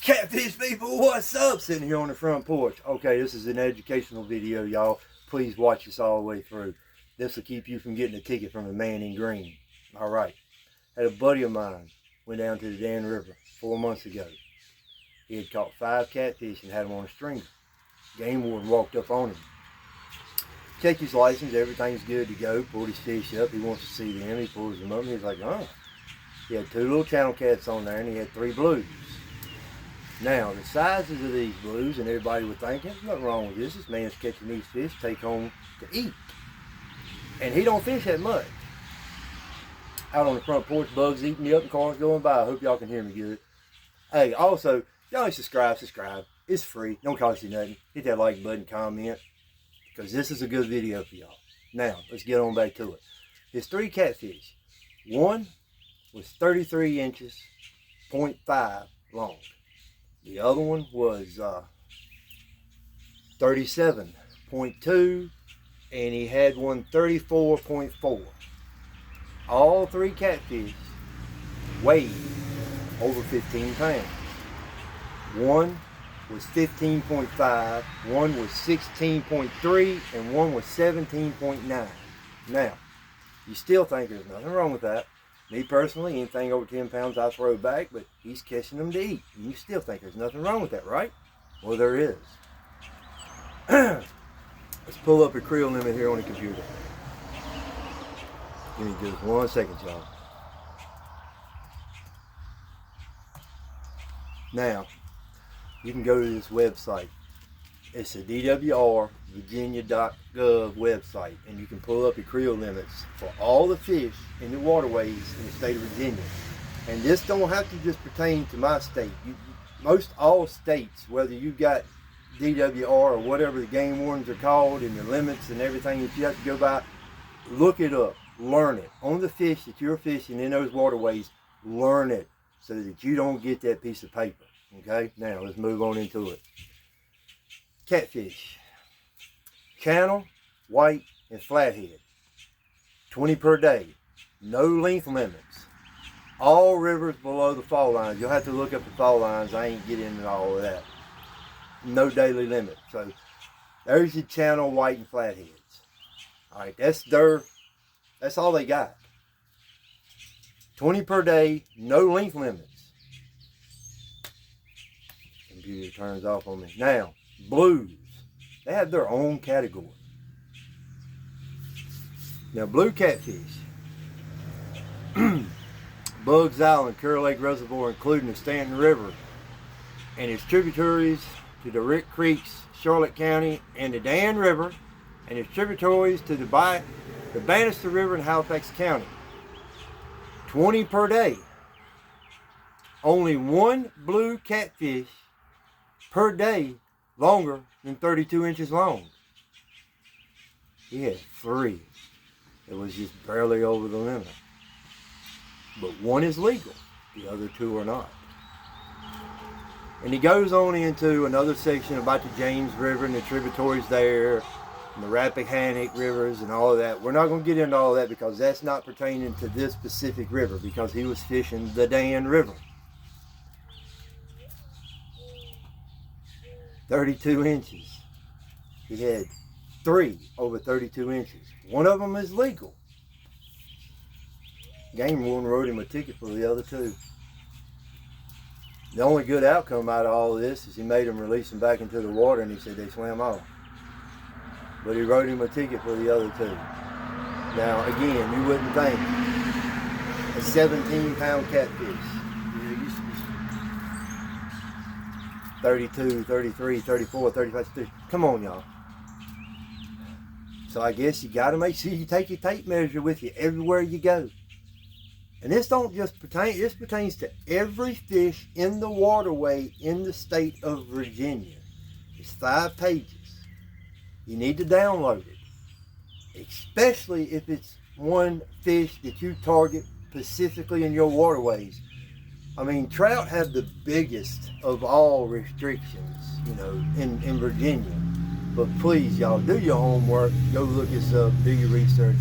Catfish people, what's up? Sitting here on the front porch. Okay, this is an educational video, y'all. Please watch this all the way through. This will keep you from getting a ticket from the man in green. All right. Had a buddy of mine went down to the Dan River 4 months ago. He had caught 5 catfish and had them on a stringer. Game warden walked up on him. Checked his license, everything's good to go. Pulled his fish up, he wants to see them. He pulls them up and he's like, oh. He had 2 little channel cats on there and he had 3 blues. Now, the sizes of these blues, and everybody would think, there's nothing wrong with this. This man's catching these fish to take home to eat. And he don't fish that much. Out on the front porch, bugs eating me up and cars going by. I hope y'all can hear me good. Hey, also, y'all ain't subscribe. It's free. Don't cost you nothing. Hit that like button, comment, because this is a good video for y'all. Now, let's get on back to it. There's 3 catfish. One was 33 inches, 0.5 long. The other one was 37.2, and he had one 34.4. All 3 catfish weighed over 15 pounds. One was 15.5, one was 16.3, and one was 17.9. Now, you still think there's nothing wrong with that. Me personally, anything over 10 pounds I throw back, but he's catching them to eat. And you still think there's nothing wrong with that, right? Well, there is. Let's pull up a creel limit here on the computer. Give me just 1 second, y'all. Now, you can go to this website. It's a DWRvirginia.gov website, and you can pull up your creel limits for all the fish in the waterways in the state of Virginia. And this don't have to just pertain to my state. Most all states, whether you got DWR or whatever the game wardens are called, and the limits and everything that you have to go by, look it up, learn it. On the fish that you're fishing in those waterways, learn it so that you don't get that piece of paper. Okay, now let's move on into it. Catfish, channel, white, and flathead, 20 per day, no length limits, all rivers below the fall lines. You'll have to look up the fall lines. I ain't getting into all of that. No daily limit. So there's your channel, white, and flatheads. All right, that's all they got. 20 per day, no length limits. Computer turns off on me. Now, blues, they have their own category. Now, blue catfish, Bugs Island, Curry Lake Reservoir, including the Stanton River and its tributaries to the Rick Creeks, Charlotte County, and the Dan River, and its tributaries to the Bannister River in Halifax County. 20 per day. Only 1 blue catfish per day longer than 32 inches long. He had 3. It was just barely over the limit. But 1 is legal. The other 2 are not. And he goes on into another section about the James River and the tributaries there, and the Rappahannock rivers and all of that. We're not going to get into all of that because that's not pertaining to this specific river, because he was fishing the Dan River. 32 inches. He had 3 over 32 inches. 1 of them is legal. Game warden wrote him a ticket for the other 2. The only good outcome out of all of this is he made them release them back into the water, and he said they swam off. But he wrote him a ticket for the other 2. Now, again, you wouldn't think a 17-pound catfish, 32, 33, 34, 35, 30. Come on, y'all. So I guess you got to make sure you take your tape measure with you everywhere you go. And this don't just pertain, this pertains to every fish in the waterway in the state of Virginia. It's 5 pages. You need to download it. Especially if it's one fish that you target specifically in your waterways. I mean, trout have the biggest of all restrictions, you know, in Virginia. But please, y'all, do your homework. Go look this up. Do your research.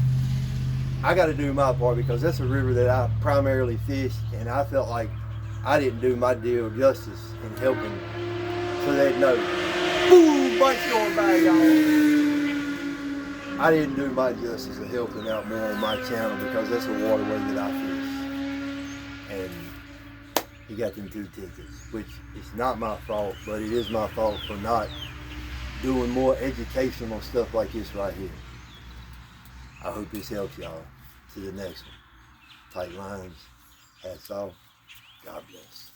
I got to do my part because that's a river that I primarily fish, and I felt like I didn't do my deal justice in helping so they'd know. Boom, bunch going by, y'all. I didn't do my justice of helping out more on my channel because that's a waterway that I fish. And he got them 2 tickets, which is not my fault, but it is my fault for not doing more educational stuff like this right here. I hope this helps y'all. To the next one. Tight lines. Hats off. God bless.